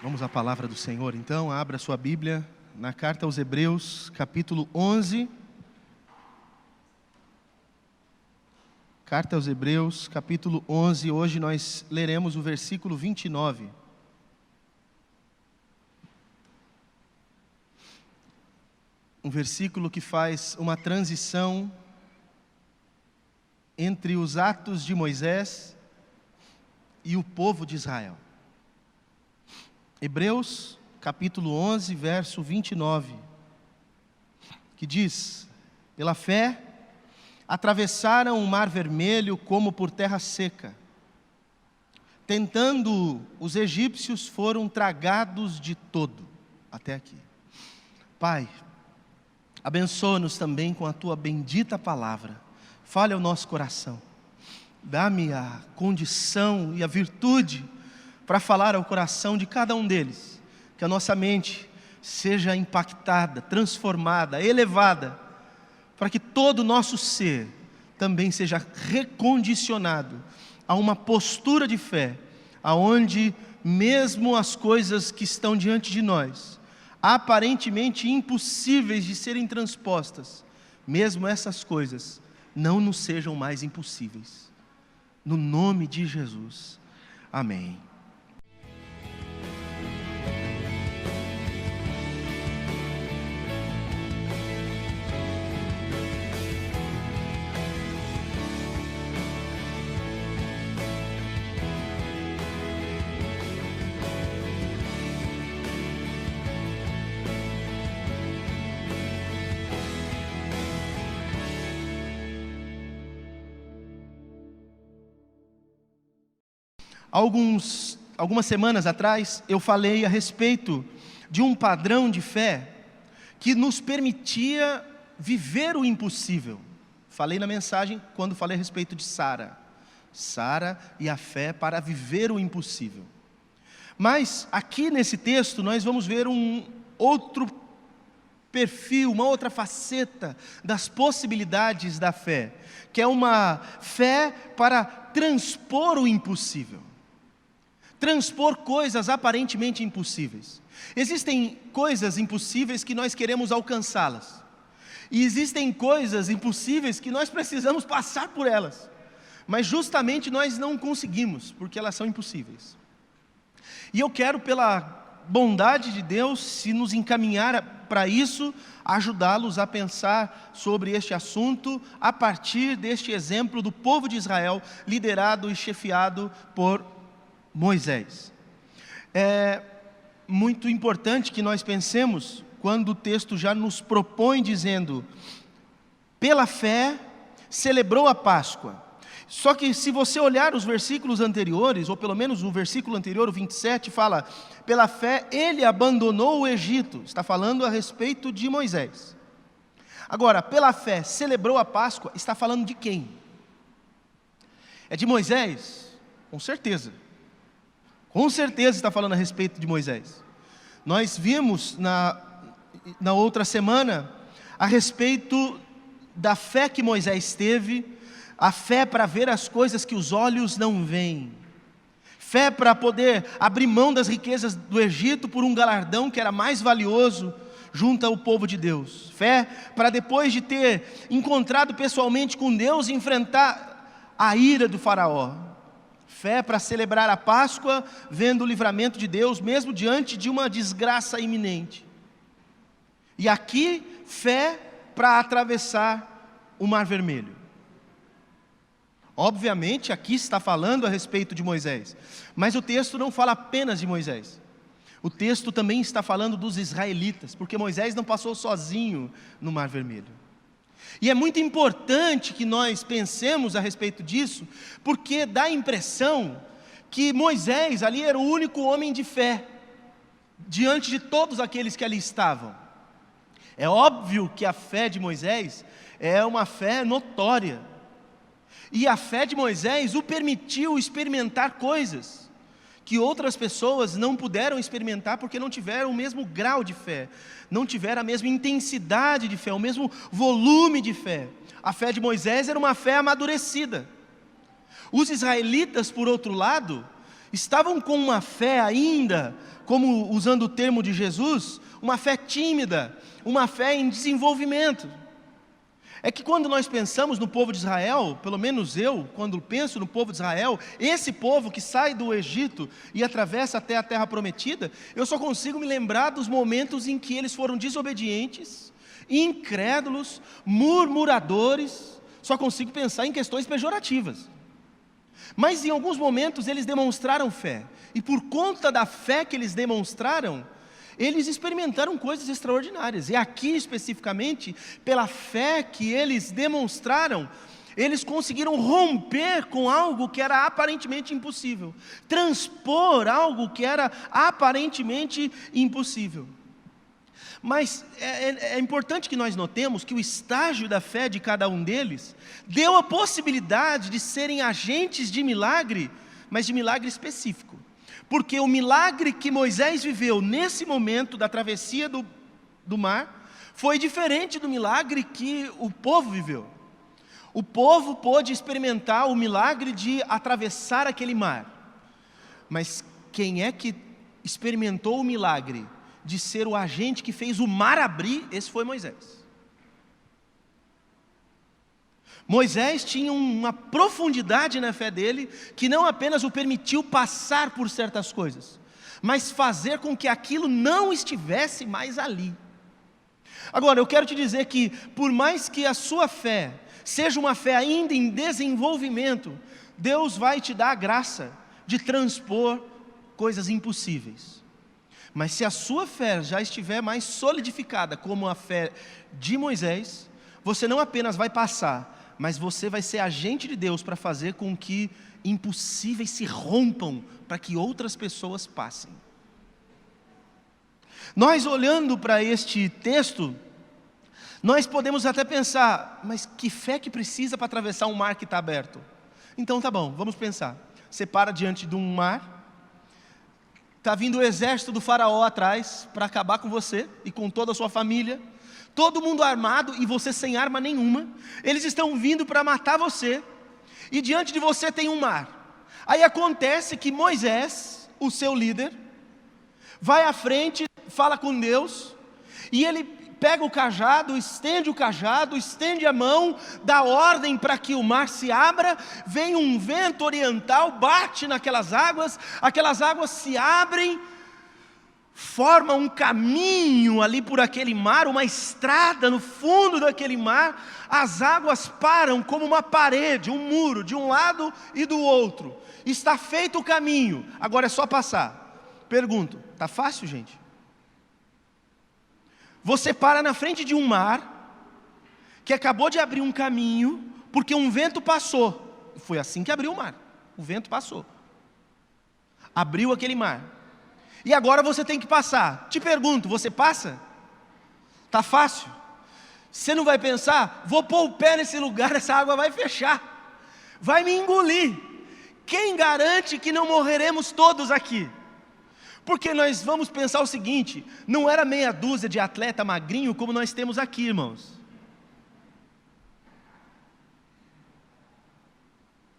Vamos à palavra do Senhor, então. Abra sua Bíblia na carta aos Hebreus, capítulo 11. Carta aos Hebreus, capítulo 11. Hoje nós leremos o versículo 29. Um versículo que faz uma transição entre os atos de Moisés e o povo de Israel. Hebreus, capítulo 11, verso 29, que diz: pela fé, atravessaram o mar vermelho como por terra seca. Tentando, os egípcios foram tragados de todo. Até aqui. Pai, abençoa-nos também com a Tua bendita palavra. Fale ao nosso coração. Dá-me a condição e a virtude para falar ao coração de cada um deles, que a nossa mente seja impactada, transformada, elevada, para que todo o nosso ser também seja recondicionado a uma postura de fé, aonde mesmo as coisas que estão diante de nós, aparentemente impossíveis de serem transpostas, mesmo essas coisas não nos sejam mais impossíveis. No nome de Jesus. Amém. Algumas semanas atrás, eu falei a respeito de um padrão de fé que nos permitia viver o impossível. Falei na mensagem quando falei a respeito de Sara. Sara e a fé para viver o impossível. Mas aqui nesse texto nós vamos ver um outro perfil, uma outra faceta das possibilidades da fé, que é uma fé para transpor o impossível. Transpor coisas aparentemente impossíveis. Existem coisas impossíveis que nós queremos alcançá-las. E existem coisas impossíveis que nós precisamos passar por elas. Mas justamente nós não conseguimos, porque elas são impossíveis. E eu quero, pela bondade de Deus, se nos encaminhar para isso, ajudá-los a pensar sobre este assunto, a partir deste exemplo do povo de Israel, liderado e chefiado por Moisés. É muito importante que nós pensemos, quando o texto já nos propõe dizendo, pela fé, celebrou a Páscoa. Só que se você olhar os versículos anteriores, ou pelo menos o versículo anterior, o 27, fala, pela fé ele abandonou o Egito. Está falando a respeito de Moisés. Agora, pela fé celebrou a Páscoa, está falando de quem? É de Moisés? Com certeza. Com certeza está falando a respeito de Moisés. Nós vimos na outra semana a respeito da fé que Moisés teve, a fé para ver as coisas que os olhos não veem, fé para poder abrir mão das riquezas do Egito por um galardão que era mais valioso junto ao povo de Deus, fé para depois de ter encontrado pessoalmente com Deus enfrentar a ira do faraó, fé para celebrar a Páscoa, vendo o livramento de Deus, mesmo diante de uma desgraça iminente. E aqui, fé para atravessar o Mar Vermelho. Obviamente, aqui está falando a respeito de Moisés, mas o texto não fala apenas de Moisés. O texto também está falando dos israelitas, porque Moisés não passou sozinho no Mar Vermelho. E é muito importante que nós pensemos a respeito disso, porque dá a impressão que Moisés ali era o único homem de fé, diante de todos aqueles que ali estavam. É óbvio que a fé de Moisés é uma fé notória, e a fé de Moisés o permitiu experimentar coisas que outras pessoas não puderam experimentar porque não tiveram o mesmo grau de fé, não tiveram a mesma intensidade de fé, o mesmo volume de fé. A fé de Moisés era uma fé amadurecida. Os israelitas, por outro lado, estavam com uma fé ainda, como usando o termo de Jesus, uma fé tímida, uma fé em desenvolvimento. É que quando nós pensamos no povo de Israel, pelo menos eu, quando penso no povo de Israel, esse povo que sai do Egito e atravessa até a terra prometida, eu só consigo me lembrar dos momentos em que eles foram desobedientes, incrédulos, murmuradores, só consigo pensar em questões pejorativas. Mas em alguns momentos eles demonstraram fé, e por conta da fé que eles demonstraram, eles experimentaram coisas extraordinárias. E aqui especificamente, pela fé que eles demonstraram, eles conseguiram romper com algo que era aparentemente impossível, transpor algo que era aparentemente impossível. Mas é importante que nós notemos que o estágio da fé de cada um deles deu a possibilidade de serem agentes de milagre, mas de milagre específico. Porque o milagre que Moisés viveu nesse momento da travessia do mar foi diferente do milagre que o povo viveu. O povo pôde experimentar o milagre de atravessar aquele mar. Mas quem é que experimentou o milagre de ser o agente que fez o mar abrir? Esse foi Moisés. Moisés tinha uma profundidade na fé dele, que não apenas o permitiu passar por certas coisas, mas fazer com que aquilo não estivesse mais ali. Agora, eu quero te dizer que, por mais que a sua fé seja uma fé ainda em desenvolvimento, Deus vai te dar a graça de transpor coisas impossíveis. Mas se a sua fé já estiver mais solidificada, como a fé de Moisés, você não apenas vai passar, mas você vai ser agente de Deus para fazer com que impossíveis se rompam, para que outras pessoas passem. Nós olhando para este texto, nós podemos até pensar, mas que fé que precisa para atravessar um mar que está aberto? Então tá bom, vamos pensar. Você para diante de um mar, está vindo o exército do faraó atrás, para acabar com você e com toda a sua família, todo mundo armado e você sem arma nenhuma, eles estão vindo para matar você, e diante de você tem um mar. Aí acontece que Moisés, o seu líder, vai à frente, fala com Deus, e ele pega o cajado, estende a mão, dá ordem para que o mar se abra, vem um vento oriental, bate naquelas águas se abrem, forma um caminho ali por aquele mar, uma estrada no fundo daquele mar, as águas param como uma parede, um muro, de um lado e do outro, está feito o caminho, agora é só passar. Pergunto, está fácil, gente? Você para na frente de um mar, que acabou de abrir um caminho, porque um vento passou, foi assim que abriu o mar, o vento passou, abriu aquele mar, e agora você tem que passar. Te pergunto, você passa? Está fácil? Você não vai pensar, vou pôr o pé nesse lugar, essa água vai fechar, vai me engolir. Quem garante que não morreremos todos aqui? Porque nós vamos pensar o seguinte, não era meia dúzia de atleta magrinho como nós temos aqui, irmãos.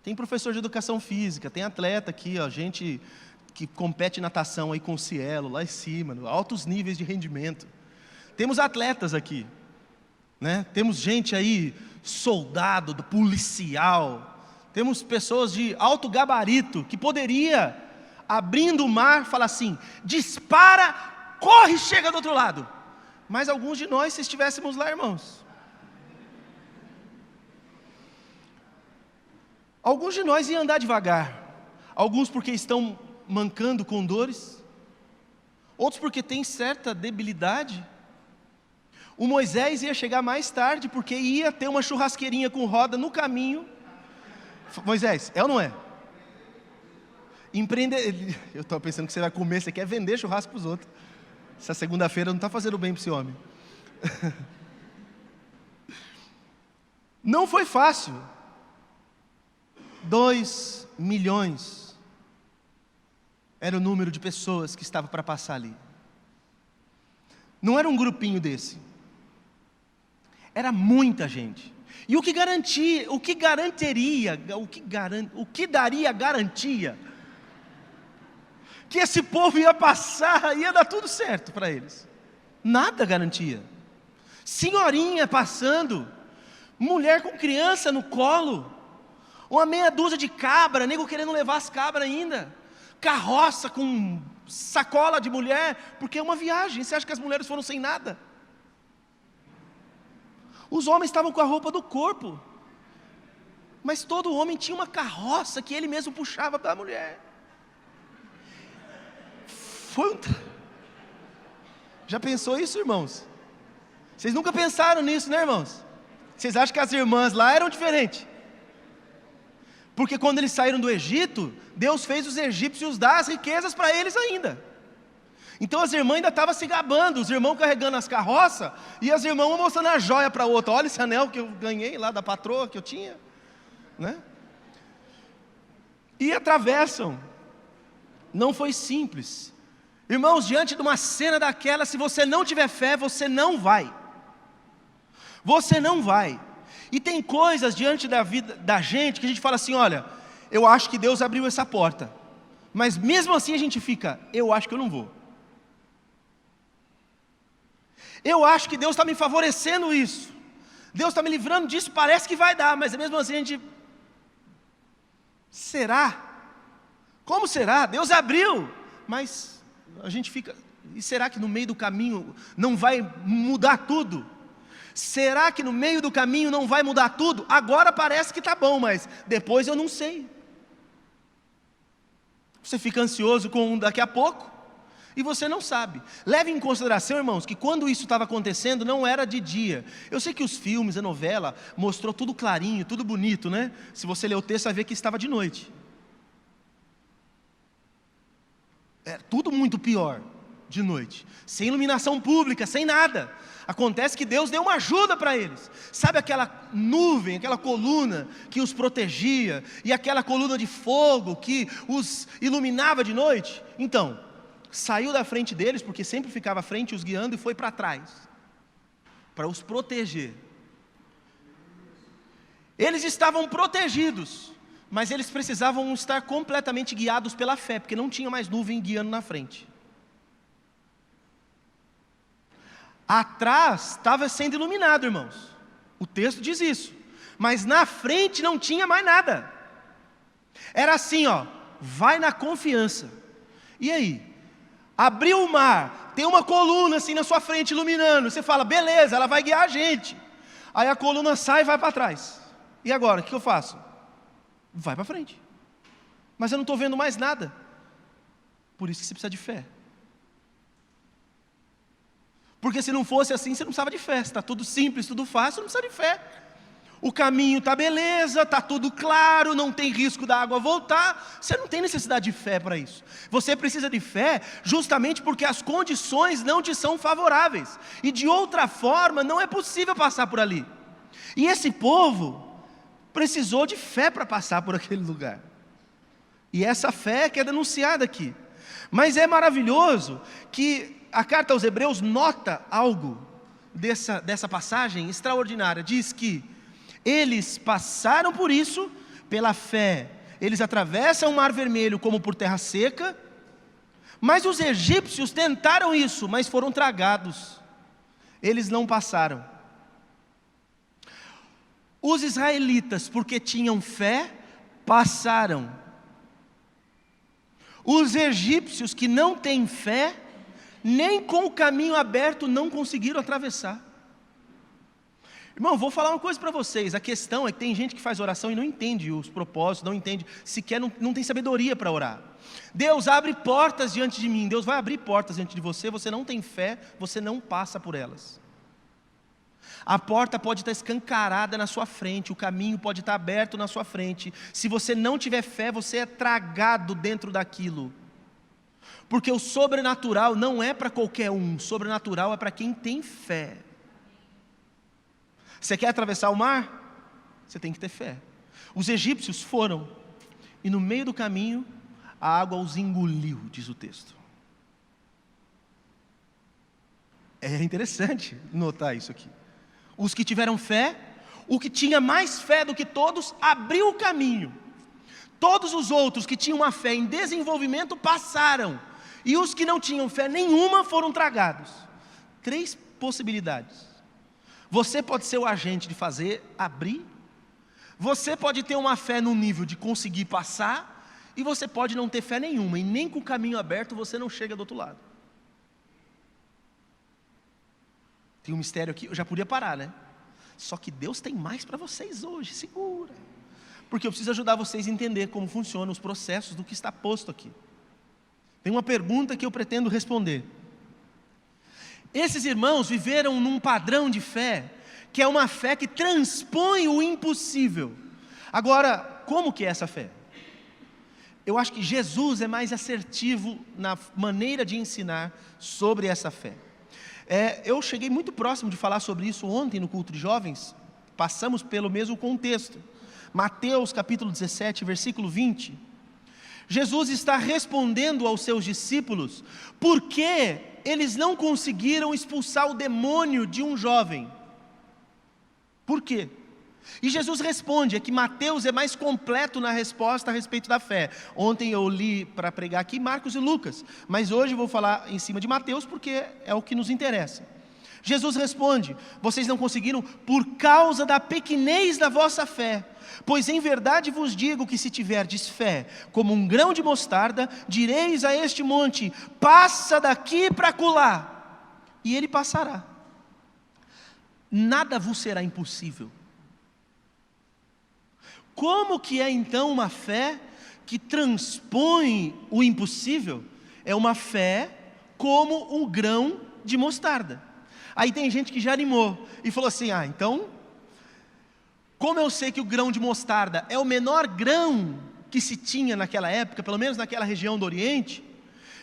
Tem professor de educação física, tem atleta aqui, ó, gente que compete natação aí com o Cielo, lá em cima, altos níveis de rendimento. Temos atletas aqui, né? Temos gente aí, soldado, policial, temos pessoas de alto gabarito, que poderia, abrindo o mar, falar assim, dispara, corre e chega do outro lado. Mas alguns de nós, se estivéssemos lá, irmãos, alguns de nós iam andar devagar, alguns porque estão mancando com dores, outros porque têm certa debilidade. O Moisés ia chegar mais tarde, porque ia ter uma churrasqueirinha com roda no caminho. Moisés, é ou não é? Eu estou pensando que você vai comer, você quer vender churrasco para os outros. Essa segunda-feira não está fazendo bem para esse homem. Não foi fácil. 2 milhões era o número de pessoas que estava para passar ali. Não era um grupinho desse. Era muita gente. E o que daria garantia que esse povo ia passar, ia dar tudo certo para eles. Nada garantia. Senhorinha passando, mulher com criança no colo, uma meia dúzia de cabra, nego querendo levar as cabras ainda, carroça com sacola de mulher, porque é uma viagem. Você acha que as mulheres foram sem nada? Os homens estavam com a roupa do corpo, mas todo homem tinha uma carroça que ele mesmo puxava para a mulher. Já pensou isso, irmãos? Vocês nunca pensaram nisso, né, irmãos? Vocês acham que as irmãs lá eram diferentes? Porque quando eles saíram do Egito, Deus fez os egípcios dar as riquezas para eles ainda. Então as irmãs ainda estavam se gabando, os irmãos carregando as carroças, e as irmãs mostrando a joia para a outra. Olha esse anel que eu ganhei lá da patroa que eu tinha, né? E atravessam. Não foi simples. Irmãos, diante de uma cena daquela, se você não tiver fé, você não vai. Você não vai. E tem coisas diante da vida da gente que a gente fala assim: olha, eu acho que Deus abriu essa porta, mas mesmo assim a gente fica, eu acho que eu não vou. Eu acho que Deus está me favorecendo isso, Deus está me livrando disso, parece que vai dar, mas mesmo assim a gente, será? Como será? Deus abriu, mas a gente fica, e será que no meio do caminho não vai mudar tudo? Será que no meio do caminho não vai mudar tudo? Agora parece que está bom, mas depois eu não sei. Você fica ansioso com daqui a pouco, e você não sabe. Leve em consideração, irmãos, que quando isso estava acontecendo, não era de dia. Eu sei que os filmes, a novela, mostrou tudo clarinho, tudo bonito, né? Se você ler o texto, vai ver que estava de noite. É tudo muito pior de noite, sem iluminação pública, sem nada. Acontece que Deus deu uma ajuda para eles. Sabe aquela nuvem, aquela coluna que os protegia, e aquela coluna de fogo que os iluminava de noite? Então, saiu da frente deles, porque sempre ficava à frente os guiando, e foi para trás, para os proteger. Eles estavam protegidos, mas eles precisavam estar completamente guiados pela fé, porque não tinha mais nuvem guiando na frente. Atrás estava sendo iluminado, irmãos, o texto diz isso, mas na frente não tinha mais nada. Era assim, ó, vai na confiança. E aí? Abriu o mar, tem uma coluna assim na sua frente iluminando, você fala, beleza, ela vai guiar a gente. Aí a coluna sai e vai para trás. E agora, o que eu faço? Vai para frente. Mas eu não estou vendo mais nada. Por isso que você precisa de fé. Porque se não fosse assim, você não precisava de fé. Está tudo simples, tudo fácil, não precisa de fé. O caminho está beleza, está tudo claro, não tem risco da água voltar. Você não tem necessidade de fé para isso. Você precisa de fé justamente porque as condições não te são favoráveis. E de outra forma não é possível passar por ali. E esse povo precisou de fé para passar por aquele lugar. E essa fé que é denunciada aqui. Mas é maravilhoso que a carta aos Hebreus nota algo dessa passagem extraordinária. Diz que eles passaram por isso pela fé. Eles atravessam o Mar Vermelho como por terra seca. Mas os egípcios tentaram isso, mas foram tragados. Eles não passaram. Os israelitas, porque tinham fé, passaram. Os egípcios que não têm fé, nem com o caminho aberto não conseguiram atravessar. Irmão, vou falar uma coisa para vocês. A questão é que tem gente que faz oração e não entende os propósitos, não entende, sequer não tem sabedoria para orar. Deus abre portas diante de mim, Deus vai abrir portas diante de você, você não tem fé, você não passa por elas. A porta pode estar escancarada na sua frente, o caminho pode estar aberto na sua frente. Se você não tiver fé, você é tragado dentro daquilo. Porque o sobrenatural não é para qualquer um, o sobrenatural é para quem tem fé. Você quer atravessar o mar? Você tem que ter fé. Os egípcios foram, e no meio do caminho, a água os engoliu, diz o texto. É interessante notar isso aqui. Os que tiveram fé, o que tinha mais fé do que todos, abriu o caminho. Todos os outros que tinham uma fé em desenvolvimento passaram, e os que não tinham fé nenhuma foram tragados. 3 possibilidades. Você pode ser o agente de fazer abrir, você pode ter uma fé no nível de conseguir passar, e você pode não ter fé nenhuma, e nem com o caminho aberto você não chega do outro lado. Tem um mistério aqui, eu já podia parar, né? Só que Deus tem mais para vocês hoje, segura. Porque eu preciso ajudar vocês a entender como funcionam os processos do que está posto aqui. Tem uma pergunta que eu pretendo responder. Esses irmãos viveram num padrão de fé, que é uma fé que transpõe o impossível. Agora, como que é essa fé? Eu acho que Jesus é mais assertivo na maneira de ensinar sobre essa fé. Eu cheguei muito próximo de falar sobre isso ontem no culto de jovens, passamos pelo mesmo contexto. Mateus capítulo 17, versículo 20. Jesus está respondendo aos seus discípulos, porque eles não conseguiram expulsar o demônio de um jovem. Por quê? E Jesus responde, é que Mateus é mais completo na resposta a respeito da fé. Ontem eu li para pregar aqui Marcos e Lucas, mas hoje eu vou falar em cima de Mateus porque é o que nos interessa. Jesus responde, vocês não conseguiram por causa da pequenez da vossa fé. Pois em verdade vos digo que se tiverdes fé como um grão de mostarda, direis a este monte, passa daqui para acolá, e ele passará. Nada vos será impossível. Como que é então uma fé que transpõe o impossível? É uma fé como um grão de mostarda. Aí tem gente que já animou e falou assim, então, como eu sei que o grão de mostarda é o menor grão que se tinha naquela época, pelo menos naquela região do Oriente,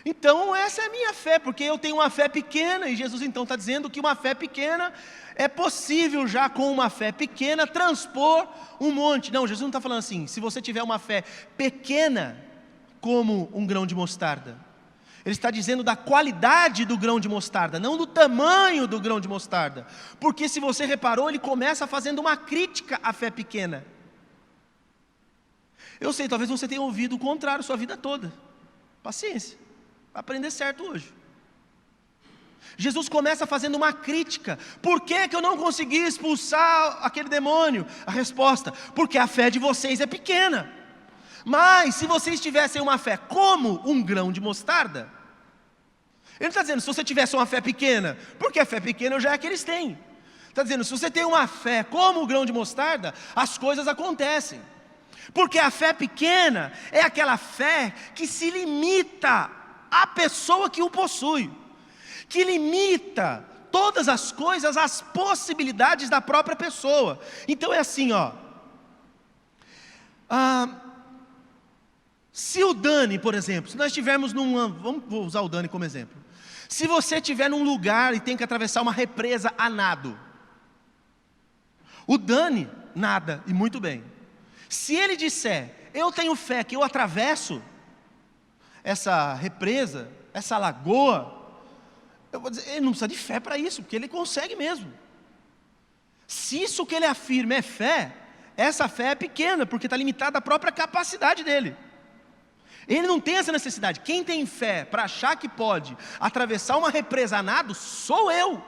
então essa é a minha fé, porque eu tenho uma fé pequena, e Jesus então está dizendo que uma fé pequena, é possível já com uma fé pequena transpor um monte. Não, Jesus não está falando assim, se você tiver uma fé pequena como um grão de mostarda. Ele está dizendo da qualidade do grão de mostarda, não do tamanho do grão de mostarda. Porque se você reparou, ele começa fazendo uma crítica à fé pequena. Eu sei, talvez você tenha ouvido o contrário sua vida toda. Paciência, vai aprender certo hoje. Jesus começa fazendo uma crítica. Por que eu não consegui expulsar aquele demônio? A resposta, porque a fé de vocês é pequena. Mas se vocês tivessem uma fé como um grão de mostarda, ele está dizendo, se você tivesse uma fé pequena, porque a fé pequena já é a que eles têm. Está dizendo, se você tem uma fé como o grão de mostarda, as coisas acontecem. Porque a fé pequena é aquela fé que se limita à pessoa que o possui, que limita todas as coisas às possibilidades da própria pessoa. Então é assim, se o Dani, por exemplo, se nós estivermos vou usar o Dani como exemplo. Se você estiver num lugar e tem que atravessar uma represa a nado, o Dani nada, e muito bem. Se ele disser, eu tenho fé que eu atravesso essa represa, essa lagoa, eu vou dizer, ele não precisa de fé para isso, porque ele consegue mesmo. Se isso que ele afirma é fé, essa fé é pequena, porque está limitada à própria capacidade dele. Ele não tem essa necessidade. Quem tem fé para achar que pode atravessar uma represa a nado, sou eu.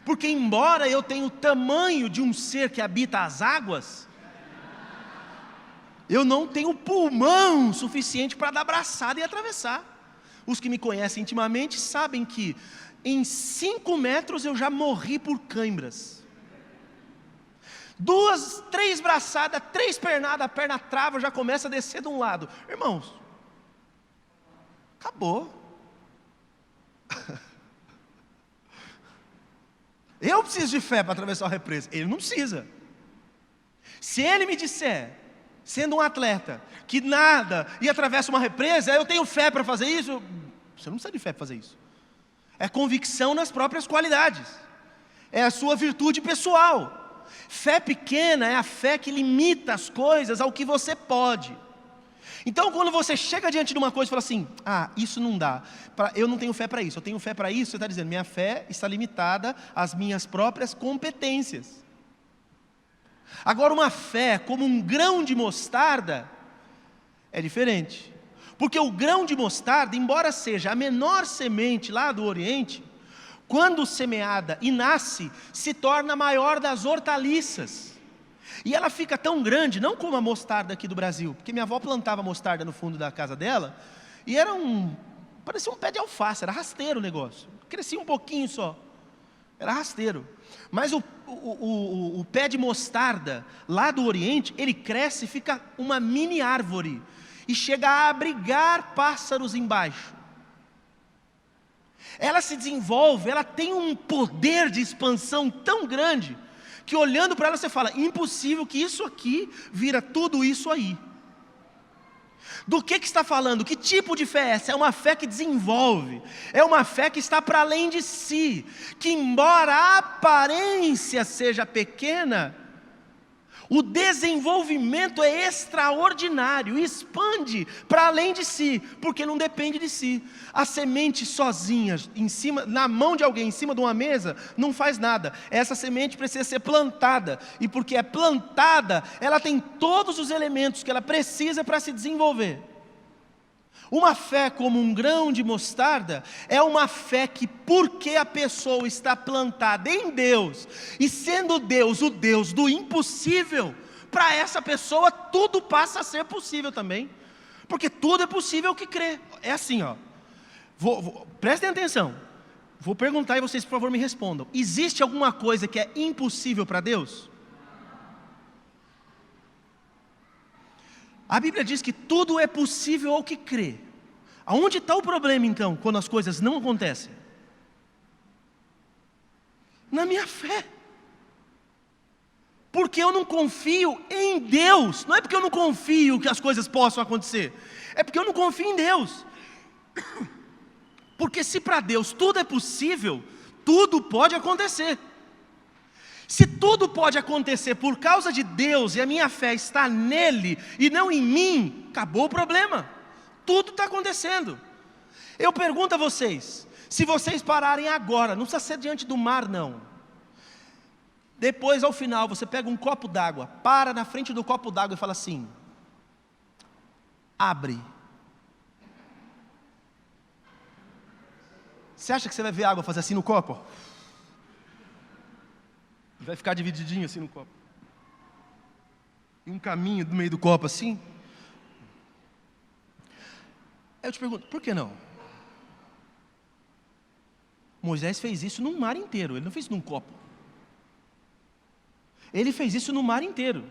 Porque embora eu tenha o tamanho de um ser que habita as águas, eu não tenho pulmão suficiente para dar braçada e atravessar. Os que me conhecem intimamente sabem que em 5 metros eu já morri por cãibras. 2, 3 braçadas, 3 pernadas, a perna trava, já começa a descer de um lado. Irmãos, acabou. Eu preciso de fé para atravessar a represa, ele não precisa. Se ele me disser, sendo um atleta, que nada e atravessa uma represa, eu tenho fé para fazer isso, você não precisa de fé para fazer isso. É convicção nas próprias qualidades, é a sua virtude pessoal. Fé pequena é a fé que limita as coisas ao que você pode. Então quando você chega diante de uma coisa e fala assim, isso não dá, eu não tenho fé para isso, eu tenho fé para isso, você está dizendo, minha fé está limitada às minhas próprias competências. Agora uma fé como um grão de mostarda, É diferente. Porque o grão de mostarda, embora seja a menor semente lá do Oriente, quando semeada e nasce, se torna a maior das hortaliças. E ela fica tão grande, não como a mostarda aqui do Brasil, porque minha avó plantava mostarda no fundo da casa dela, e parecia um pé de alface, era rasteiro o negócio, crescia um pouquinho só, era rasteiro. Mas o pé de mostarda lá do Oriente, ele cresce e fica uma mini árvore, e chega a abrigar pássaros embaixo. Ela se desenvolve, ela tem um poder de expansão tão grande, que olhando para ela você fala, impossível que isso aqui vira tudo isso aí. Do que está falando? Que tipo de fé é essa? É uma fé que desenvolve, é uma fé que está para além de si, que embora a aparência seja pequena, o desenvolvimento é extraordinário, expande para além de si, porque não depende de si. A semente sozinha, na mão de alguém, em cima de uma mesa, não faz nada. Essa semente precisa ser plantada, e porque é plantada, ela tem todos os elementos que ela precisa para se desenvolver. Uma fé como um grão de mostarda é uma fé que, porque a pessoa está plantada em Deus, e sendo Deus o Deus do impossível, para essa pessoa tudo passa a ser possível também, porque tudo é possível que crê. É assim, ó. Prestem atenção, vou perguntar e vocês por favor me respondam. Existe alguma coisa que é impossível para Deus? A Bíblia diz que tudo é possível ao que crê. Aonde está o problema então, quando as coisas não acontecem? Na minha fé. Porque eu não confio em Deus. Não é porque eu não confio que as coisas possam acontecer, é porque eu não confio em Deus. Porque se para Deus tudo é possível, tudo pode acontecer. Se tudo pode acontecer por causa de Deus, e a minha fé está nele e não em mim, acabou o problema. Tudo está acontecendo. Eu pergunto a vocês, se vocês pararem agora, não precisa ser diante do mar não, depois ao final você pega um copo d'água, para na frente do copo d'água e fala assim, abre. Você acha que você vai ver a água fazer assim no copo? Vai ficar divididinho assim no copo, e um caminho do meio do copo assim? Eu te pergunto, por que não? Moisés fez isso num mar inteiro, ele não fez isso num copo. Ele fez isso no mar inteiro.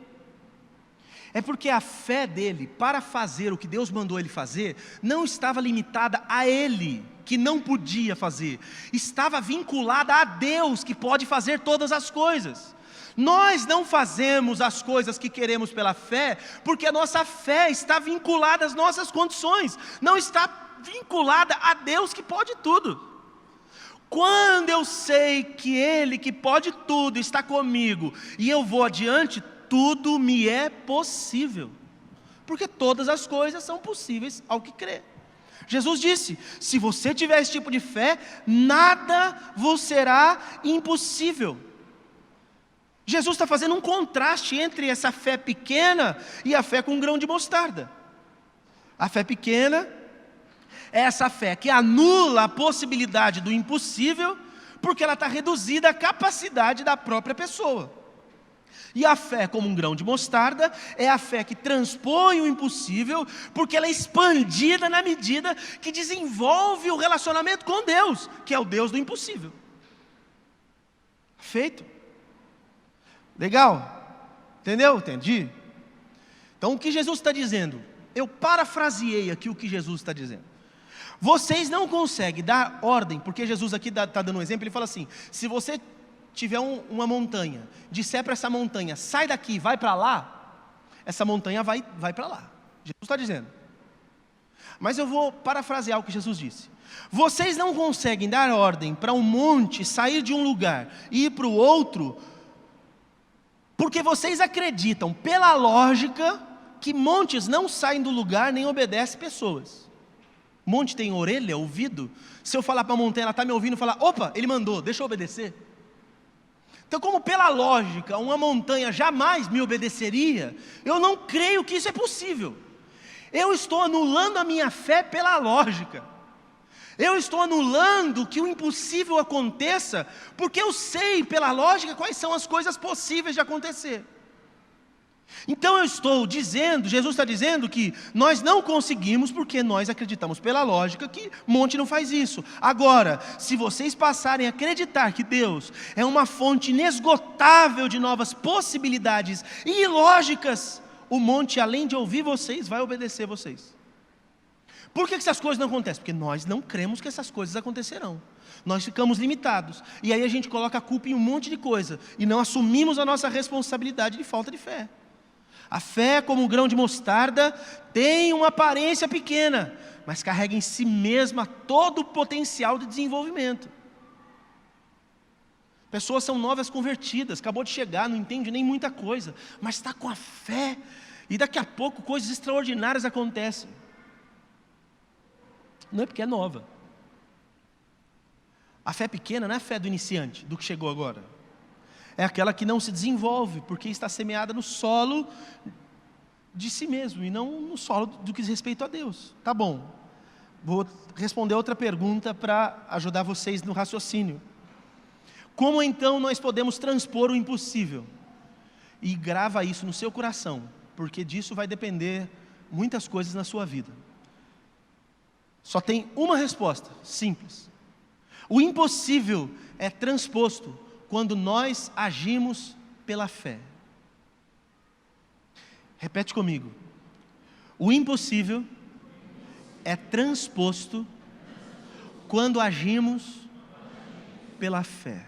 É porque a fé dele, para fazer o que Deus mandou ele fazer, não estava limitada a ele, que não podia fazer. Estava vinculada a Deus, que pode fazer todas as coisas. Nós não fazemos as coisas que queremos pela fé, porque a nossa fé está vinculada às nossas condições, não está vinculada a Deus que pode tudo. Quando eu sei que Ele que pode tudo está comigo, e eu vou adiante, tudo me é possível, porque todas as coisas são possíveis ao que crê. Jesus disse, se você tiver esse tipo de fé, nada vos será impossível. Jesus está fazendo um contraste entre essa fé pequena e a fé com um grão de mostarda. A fé pequena é essa fé que anula a possibilidade do impossível, porque ela está reduzida à capacidade da própria pessoa. E a fé como um grão de mostarda é a fé que transpõe o impossível, porque ela é expandida na medida que desenvolve o relacionamento com Deus, que é o Deus do impossível. Feito. Legal? Entendeu? Entendi? Então o que Jesus está dizendo? Eu parafraseei aqui o que Jesus está dizendo. Vocês não conseguem dar ordem, porque Jesus aqui está dando um exemplo, ele fala assim, se você tiver uma montanha, disser para essa montanha, sai daqui, vai para lá, essa montanha vai para lá. Jesus está dizendo. Mas eu vou parafrasear o que Jesus disse. Vocês não conseguem dar ordem para um monte sair de um lugar e ir para o outro, porque vocês acreditam, pela lógica, que montes não saem do lugar nem obedecem pessoas. Monte tem orelha, ouvido. Se eu falar para a montanha, ela está me ouvindo, falar, opa, ele mandou, deixa eu obedecer. Então, como pela lógica, uma montanha jamais me obedeceria, eu não creio que isso é possível. Eu estou anulando a minha fé pela lógica. Eu estou anulando que o impossível aconteça, porque eu sei pela lógica quais são as coisas possíveis de acontecer. Então eu estou dizendo, Jesus está dizendo que nós não conseguimos porque nós acreditamos pela lógica que monte não faz isso. Agora, se vocês passarem a acreditar que Deus é uma fonte inesgotável de novas possibilidades e lógicas, o monte, além de ouvir vocês, vai obedecer vocês. Por que essas coisas não acontecem? Porque nós não cremos que essas coisas acontecerão. Nós ficamos limitados. E aí a gente coloca a culpa em um monte de coisa. E não assumimos a nossa responsabilidade de falta de fé. A fé, como um grão de mostarda, tem uma aparência pequena, mas carrega em si mesma todo o potencial de desenvolvimento. Pessoas são novas convertidas, acabou de chegar, não entende nem muita coisa, mas está com a fé, e daqui a pouco coisas extraordinárias acontecem. Não é porque é nova. A fé pequena não é a fé do iniciante, do que chegou agora. É aquela que não se desenvolve, porque está semeada no solo de si mesmo, e não no solo do que diz respeito a Deus. Tá bom, vou responder outra pergunta para ajudar vocês no raciocínio. Como então nós podemos transpor o impossível? E grava isso no seu coração, porque disso vai depender muitas coisas na sua vida. Só tem uma resposta, simples. O impossível é transposto quando nós agimos pela fé. Repete comigo. O impossível é transposto quando agimos pela fé.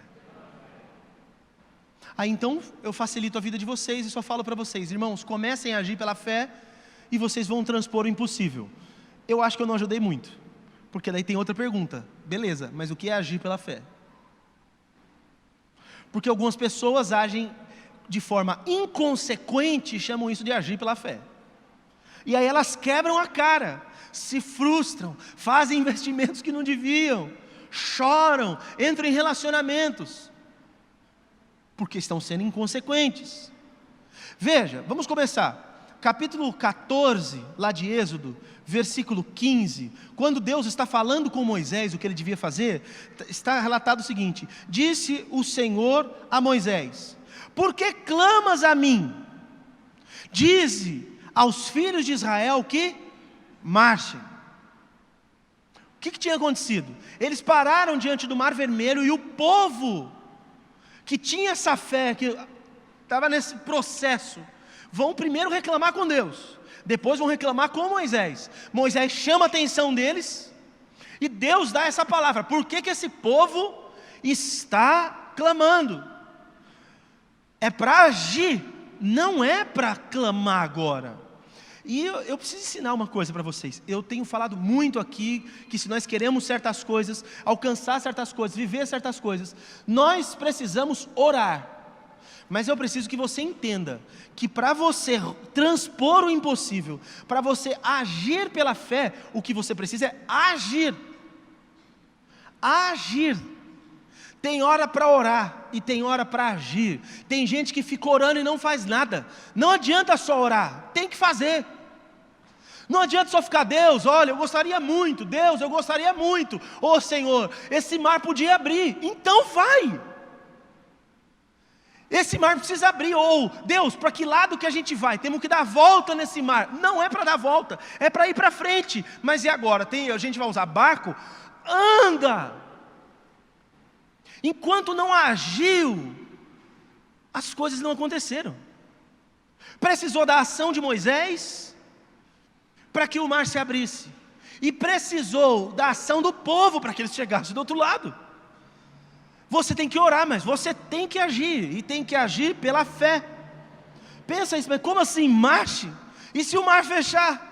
Aí então eu facilito a vida de vocês e só falo para vocês, irmãos, comecem a agir pela fé e vocês vão transpor o impossível. Eu acho que eu não ajudei muito, porque daí tem outra pergunta. Beleza, mas o que é agir pela fé? Porque algumas pessoas agem de forma inconsequente e chamam isso de agir pela fé. E aí elas quebram a cara, se frustram, fazem investimentos que não deviam, choram, entram em relacionamentos, porque estão sendo inconsequentes. Veja, vamos começar. Capítulo 14, lá de Êxodo, versículo 15, quando Deus está falando com Moisés o que ele devia fazer, está relatado o seguinte: disse o Senhor a Moisés: por que clamas a mim? Dize aos filhos de Israel que marchem. O que tinha acontecido? Eles pararam diante do Mar Vermelho e o povo que tinha essa fé, que estava nesse processo, vão primeiro reclamar com Deus, depois vão reclamar com Moisés. Moisés chama a atenção deles e Deus dá essa palavra. Por que esse povo está clamando? É para agir, não é para clamar agora. E eu preciso ensinar uma coisa para vocês. Eu tenho falado muito aqui que se nós queremos certas coisas, alcançar certas coisas, viver certas coisas, nós precisamos orar. Mas eu preciso que você entenda que para você transpor o impossível, para você agir pela fé, o que você precisa é agir. Agir. Tem hora para orar e tem hora para agir. Tem gente que fica orando e não faz nada. Não adianta só orar, tem que fazer. Não adianta só ficar, Deus, olha, eu gostaria muito, Deus, eu gostaria muito. Ô Senhor, esse mar podia abrir, então vai. Esse mar precisa abrir, ou Deus, para que lado que a gente vai? Temos que dar volta nesse mar. Não é para dar volta, é para ir para frente. Mas e agora? A gente vai usar barco? Anda! Enquanto não agiu, as coisas não aconteceram. Precisou da ação de Moisés para que o mar se abrisse, e precisou da ação do povo para que eles chegassem do outro lado. Você tem que orar, mas você tem que agir, e tem que agir pela fé. Pensa isso, mas como assim, marche? E se o mar fechar?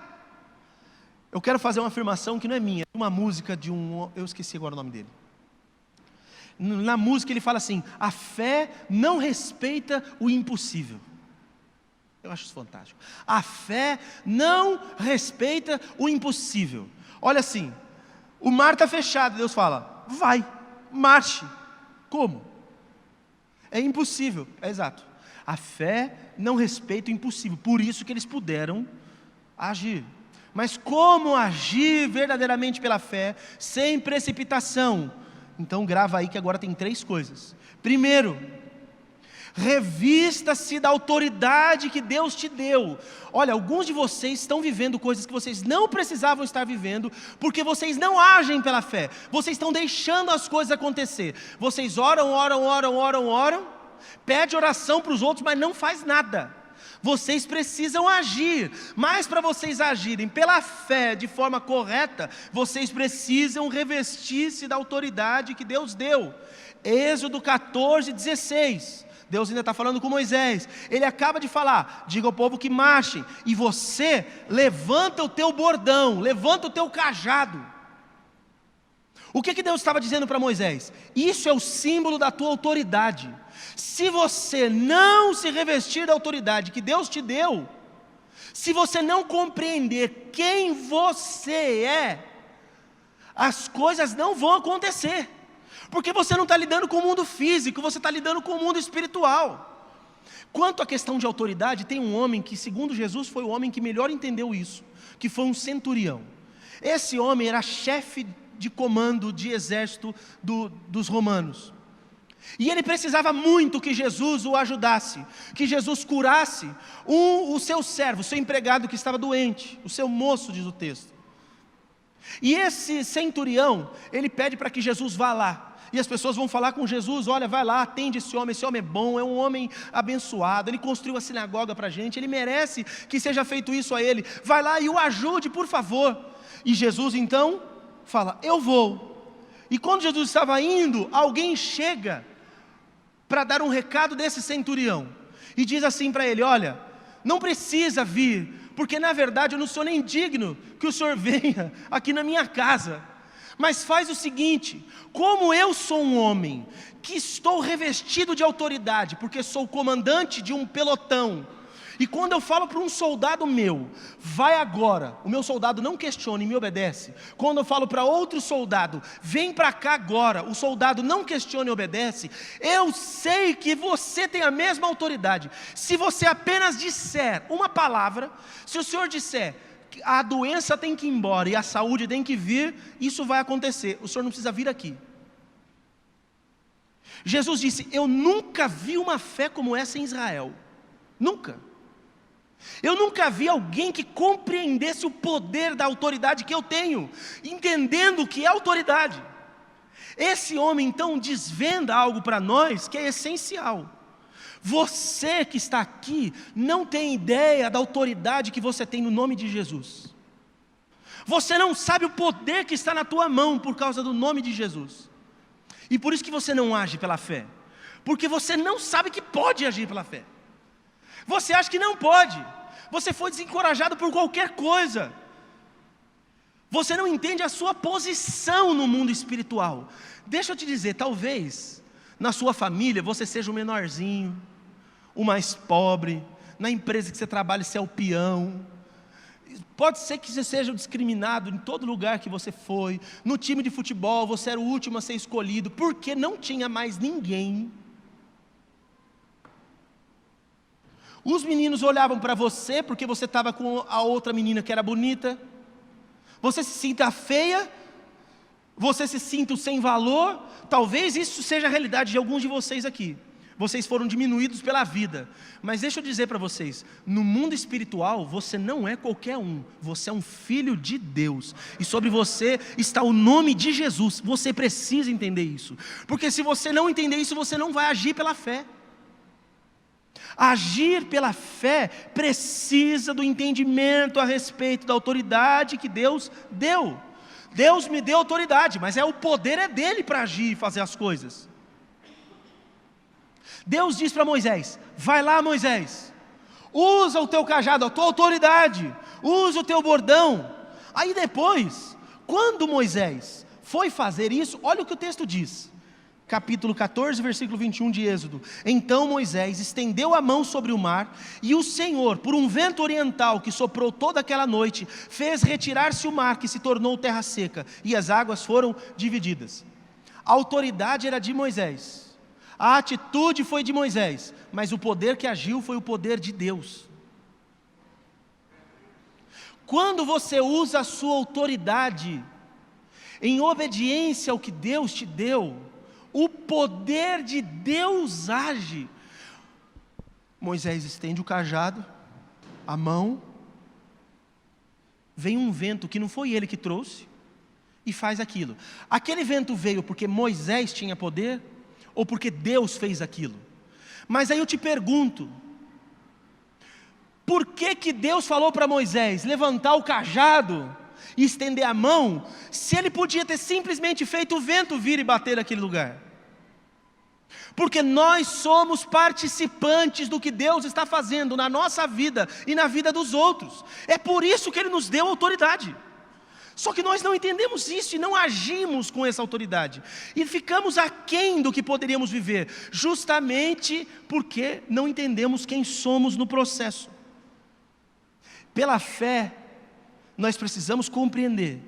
Eu quero fazer uma afirmação que não é minha, é uma música de eu esqueci agora o nome dele. Na música ele fala assim: a fé não respeita o impossível. Eu acho isso fantástico. A fé não respeita o impossível. Olha assim, o mar está fechado, Deus fala, vai, marche. Como? É impossível, é exato. A fé não respeita o impossível, por isso que eles puderam agir. mas como agir verdadeiramente pela fé, sem precipitação. Então grava aí que agora tem 3 coisas. Primeiro, revista-se da autoridade que Deus te deu. Olha, alguns de vocês estão vivendo coisas que vocês não precisavam estar vivendo, porque vocês não agem pela fé, vocês estão deixando as coisas acontecer. Vocês oram, pede oração para os outros, mas não faz nada. Vocês precisam agir, mas para vocês agirem pela fé de forma correta, vocês precisam revestir-se da autoridade que Deus deu. Êxodo 14:16, Deus ainda está falando com Moisés, ele acaba de falar, diga ao povo que marchem, e você levanta o teu bordão, levanta o teu cajado. O que Deus estava dizendo para Moisés? Isso é o símbolo da tua autoridade. Se você não se revestir da autoridade que Deus te deu, se você não compreender quem você é, as coisas não vão acontecer, porque você não está lidando com o mundo físico, você está lidando com o mundo espiritual. Quanto à questão de autoridade, tem um homem que, segundo Jesus, foi o homem que melhor entendeu isso, que foi um centurião. Esse homem era chefe de comando de exército dos romanos, e ele precisava muito que Jesus o ajudasse, que Jesus curasse o seu servo, o seu empregado que estava doente, o seu moço, diz o texto. E esse centurião, ele pede para que Jesus vá lá, e as pessoas vão falar com Jesus, olha, vai lá, atende esse homem é bom, é um homem abençoado, ele construiu a sinagoga para a gente, ele merece que seja feito isso a ele, vai lá e o ajude, por favor. E Jesus então fala, eu vou. E quando Jesus estava indo, alguém chega para dar um recado desse centurião, e diz assim para ele, olha, não precisa vir, porque na verdade eu não sou nem digno que o senhor venha aqui na minha casa, mas faz o seguinte, como eu sou um homem que estou revestido de autoridade, porque sou comandante de um pelotão, e quando eu falo para um soldado meu, vai agora, o meu soldado não questiona e me obedece. Quando eu falo para outro soldado, vem para cá agora, o soldado não questiona e obedece. Eu sei que você tem a mesma autoridade. Se você apenas disser uma palavra, se o senhor disser, a doença tem que ir embora e a saúde tem que vir, isso vai acontecer, o senhor não precisa vir aqui. Jesus disse, eu nunca vi uma fé como essa em Israel, nunca. Eu nunca vi alguém que compreendesse o poder da autoridade que eu tenho, entendendo o que é autoridade. Esse homem então desvenda algo para nós que é essencial. Você que está aqui não tem ideia da autoridade que você tem no nome de Jesus. Você não sabe o poder que está na tua mão por causa do nome de Jesus. E por isso que você não age pela fé, porque você não sabe que pode agir pela fé. Você acha que não pode, você foi desencorajado por qualquer coisa, você não entende a sua posição no mundo espiritual. Deixa eu te dizer, talvez na sua família você seja o menorzinho, o mais pobre, na empresa que você trabalha você é o peão, pode ser que você seja discriminado em todo lugar que você foi, no time de futebol você era o último a ser escolhido, porque não tinha mais ninguém. Os meninos olhavam para você porque você estava com a outra menina que era bonita. Você se sinta feia, você se sinta sem valor. Talvez isso seja a realidade de alguns de vocês aqui. Vocês foram diminuídos pela vida. Mas deixa eu dizer para vocês, no mundo espiritual você não é qualquer um. Você é um filho de Deus. E sobre você está o nome de Jesus. Você precisa entender isso. Porque se você não entender isso, você não vai agir pela fé. Agir pela fé precisa do entendimento a respeito da autoridade que Deus deu. Deus me deu autoridade, mas o poder é dele para agir e fazer as coisas. Deus diz para Moisés, vai lá Moisés, usa o teu cajado, a tua autoridade, usa o teu bordão. Aí depois, quando Moisés foi fazer isso, olha o que o texto diz. Capítulo 14, versículo 21 de Êxodo. Então Moisés estendeu a mão sobre o mar, e o Senhor, por um vento oriental que soprou toda aquela noite, fez retirar-se o mar, que se tornou terra seca, e as águas foram divididas. A autoridade era de Moisés, a atitude foi de Moisés, mas o poder que agiu foi o poder de Deus. Quando você usa a sua autoridade em obediência ao que Deus te deu, o poder de Deus age. Moisés estende o cajado, a mão, vem um vento que não foi ele que trouxe, e faz aquilo. Aquele vento veio porque Moisés tinha poder, ou porque Deus fez aquilo? Mas aí eu te pergunto, por que Deus falou para Moisés levantar o cajado e estender a mão, se ele podia ter simplesmente feito o vento vir e bater naquele lugar? Porque nós somos participantes do que Deus está fazendo na nossa vida e na vida dos outros. É por isso que Ele nos deu autoridade. Só que nós não entendemos isso e não agimos com essa autoridade. E ficamos aquém do que poderíamos viver, justamente porque não entendemos quem somos no processo. Pela fé, nós precisamos compreender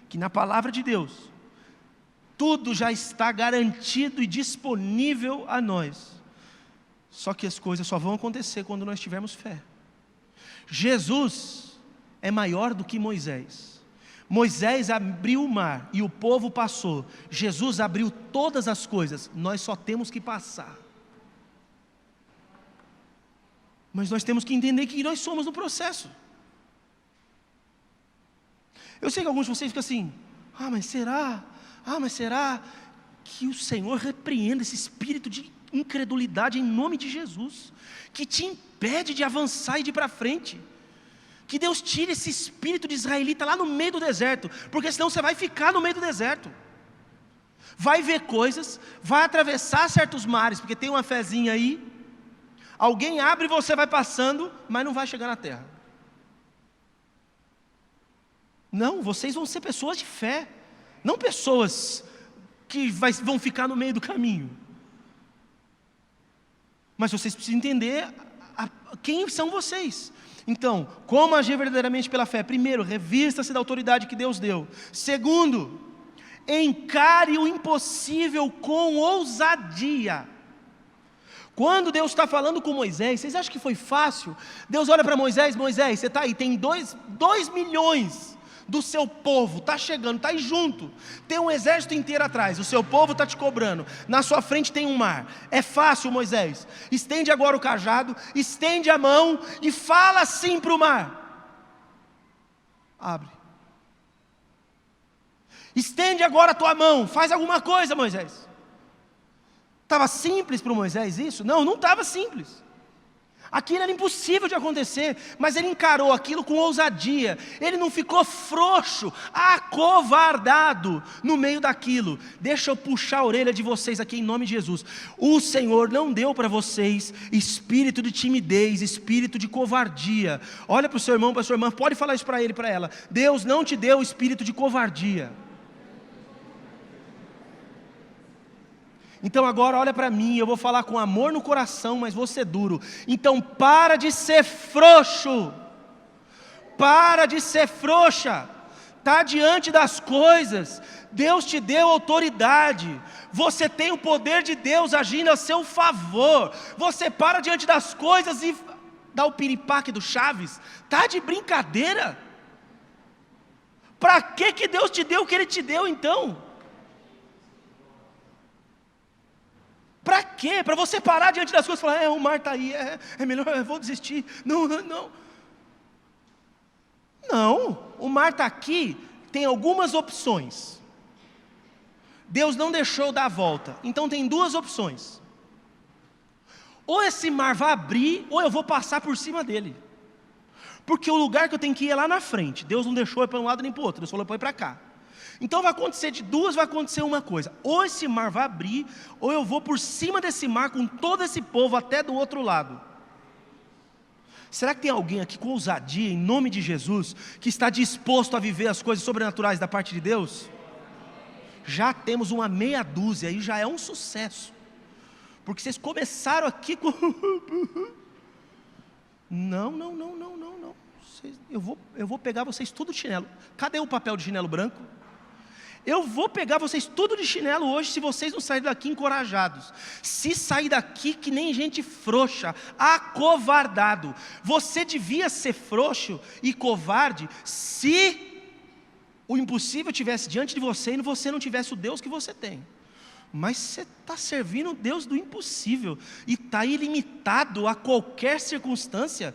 que na palavra de Deus, tudo já está garantido e disponível a nós. Só que as coisas só vão acontecer quando nós tivermos fé. Jesus é maior do que Moisés. Moisés abriu o mar e o povo passou. Jesus abriu todas as coisas, nós só temos que passar. Mas nós temos que entender que nós somos no processo. Eu sei que alguns de vocês ficam assim, mas será que o Senhor repreenda esse espírito de incredulidade em nome de Jesus, que te impede de avançar e de ir para frente? Que Deus tire esse espírito de israelita lá no meio do deserto, porque senão você vai ficar no meio do deserto. Vai ver coisas, vai atravessar certos mares, porque tem uma fezinha aí, alguém abre e você vai passando, mas não vai chegar na terra. Não, vocês vão ser pessoas de fé, não pessoas que vão ficar no meio do caminho. Mas vocês precisam entender quem são vocês. Então, como agir verdadeiramente pela fé? Primeiro, revista-se da autoridade que Deus deu. Segundo, encare o impossível com ousadia. Quando Deus está falando com Moisés, vocês acham que foi fácil? Deus olha para Moisés, Moisés, você está aí, tem 2 milhões do seu povo, está chegando, está aí junto, tem um exército inteiro atrás, o seu povo está te cobrando, na sua frente tem um mar, é fácil, Moisés, estende agora o cajado, estende a mão e fala assim para o mar, abre, estende agora a tua mão, faz alguma coisa, Moisés. Estava simples para o Moisés isso? Não, não estava simples. Aquilo era impossível de acontecer, mas ele encarou aquilo com ousadia. Ele não ficou frouxo, acovardado no meio daquilo. Deixa eu puxar a orelha de vocês aqui em nome de Jesus. O Senhor não deu para vocês espírito de timidez, espírito de covardia. Olha para o seu irmão, para a sua irmã, pode falar isso para ele e para ela. Deus não te deu espírito de covardia. Então agora olha para mim, eu vou falar com amor no coração, mas vou ser duro. Então para de ser frouxo, para de ser frouxa, está diante das coisas, Deus te deu autoridade, você tem o poder de Deus agindo a seu favor, você para diante das coisas e dá o piripaque do Chaves, está de brincadeira? Para que Deus te deu o que Ele te deu então? Para quê? Para você parar diante das coisas e falar, o mar está aí, é melhor, eu vou desistir. Não. Não, o mar está aqui, tem algumas opções. Deus não deixou dar a volta, então tem 2 opções. Ou esse mar vai abrir, ou eu vou passar por cima dele. Porque o lugar que eu tenho que ir é lá na frente. Deus não deixou ir para um lado nem para o outro, Deus falou para ir para cá. Então vai acontecer de 2, vai acontecer uma coisa, ou esse mar vai abrir, ou eu vou por cima desse mar com todo esse povo até do outro lado. Será que tem alguém aqui com ousadia, em nome de Jesus, que está disposto a viver as coisas sobrenaturais da parte de Deus? Já temos uma meia dúzia, aí já é um sucesso, porque vocês começaram aqui com... Não, eu vou pegar vocês tudo de chinelo. Cadê o papel de chinelo branco? eu vou pegar vocês tudo de chinelo hoje, se vocês não saírem daqui encorajados. Se sair daqui que nem gente frouxa, acovardado. Você devia ser frouxo e covarde se o impossível estivesse diante de você e você não tivesse o Deus que você tem. Mas você está servindo o Deus do impossível e está ilimitado a qualquer circunstância.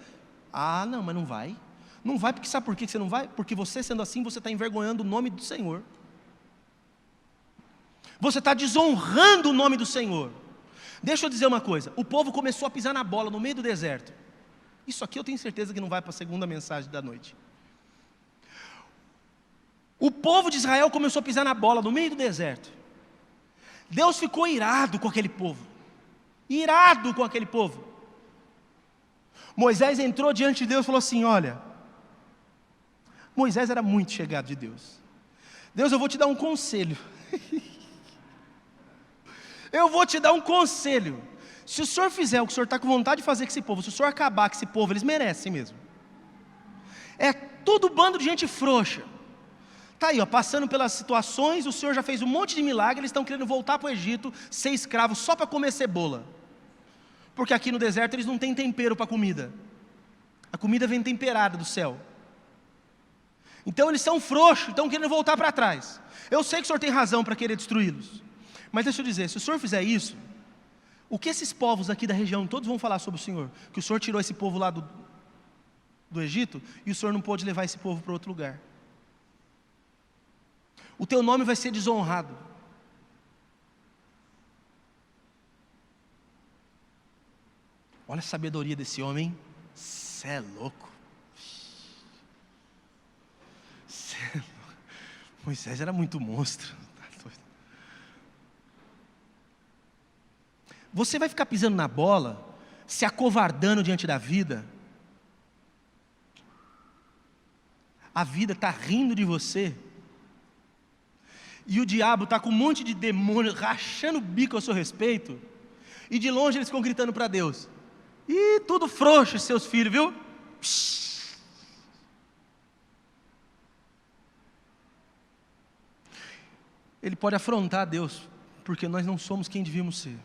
Ah, não, mas não vai. Não vai, porque sabe por que você não vai? Porque você sendo assim, você está envergonhando o nome do Senhor. Você está desonrando o nome do Senhor. Deixa eu dizer uma coisa, o povo começou a pisar na bola no meio do deserto. Isso aqui eu tenho certeza que não vai para a segunda mensagem da noite. O povo de Israel começou a pisar na bola no meio do deserto. Deus ficou irado com aquele povo. Irado com aquele povo. Moisés entrou diante de Deus e falou assim, olha, Moisés era muito chegado de Deus. Deus, eu vou te dar um conselho. Eu vou te dar um conselho. Se o senhor fizer o que o senhor está com vontade de fazer com esse povo, se o senhor acabar com esse povo, eles merecem mesmo. É tudo bando de gente frouxa. Está aí, ó, passando pelas situações, o Senhor já fez um monte de milagre, eles estão querendo voltar para o Egito, ser escravos só para comer cebola. Porque aqui no deserto eles não têm tempero para a comida. A comida vem temperada do céu. Então eles são frouxos, estão querendo voltar para trás. Eu sei que o Senhor tem razão para querer destruí-los. Mas deixa eu dizer, se o Senhor fizer isso, o que esses povos aqui da região todos vão falar sobre o Senhor? Que o Senhor tirou esse povo lá do Egito e o Senhor não pôde levar esse povo para outro lugar. O teu nome vai ser desonrado. Olha a sabedoria desse homem. Cê é louco. Moisés era muito monstro. Você vai ficar pisando na bola, se acovardando diante da vida. A vida está rindo de você. E o diabo está com um monte de demônios rachando o bico a seu respeito. E de longe eles ficam gritando para Deus. Ih, tudo frouxo seus filhos, viu? Psh. Ele pode afrontar Deus, porque nós não somos quem devíamos ser.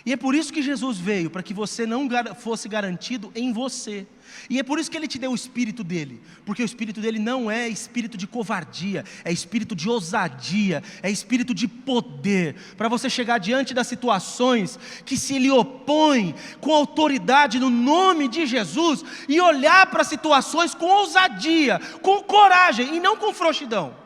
E é por isso que Jesus veio, para que você não fosse garantido em você. E é por isso que Ele te deu o Espírito dEle, porque o Espírito dEle não é espírito de covardia, é espírito de ousadia, é espírito de poder, para você chegar diante das situações que se lhe opõem com autoridade no nome de Jesus, e olhar para as situações com ousadia, com coragem e não com frouxidão.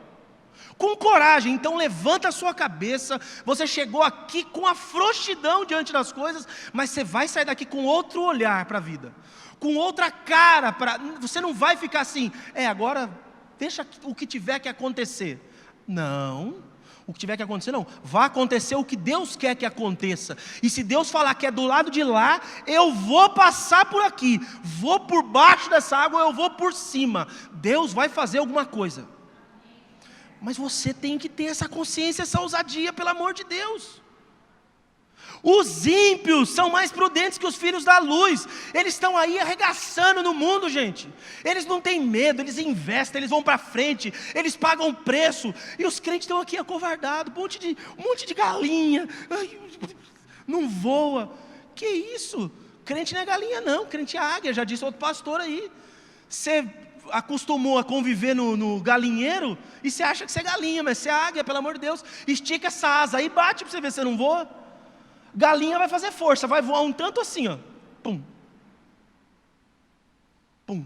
Com coragem, então levanta a sua cabeça, você chegou aqui com a frouxidão diante das coisas, mas você vai sair daqui com outro olhar para a vida, com outra cara, você não vai ficar assim, agora deixa o que tiver que acontecer. Não, o que tiver que acontecer não, vai acontecer o que Deus quer que aconteça, e se Deus falar que é do lado de lá, eu vou passar por aqui, vou por baixo dessa água, eu vou por cima, Deus vai fazer alguma coisa. Mas você tem que ter essa consciência, essa ousadia, pelo amor de Deus. Os ímpios são mais prudentes que os filhos da luz. Eles estão aí arregaçando no mundo, gente. Eles não têm medo, eles investem, eles vão para frente, eles pagam preço. E os crentes estão aqui acovardados, um monte de galinha. Ai, não voa. Que isso? Crente não é galinha não, crente é águia, já disse outro pastor aí. Você acostumou a conviver no galinheiro e você acha que você é galinha, mas você é águia, pelo amor de Deus. Estica essa asa aí, bate para você ver se você não voa. Galinha vai fazer força, vai voar um tanto assim, ó. Pum. Pum.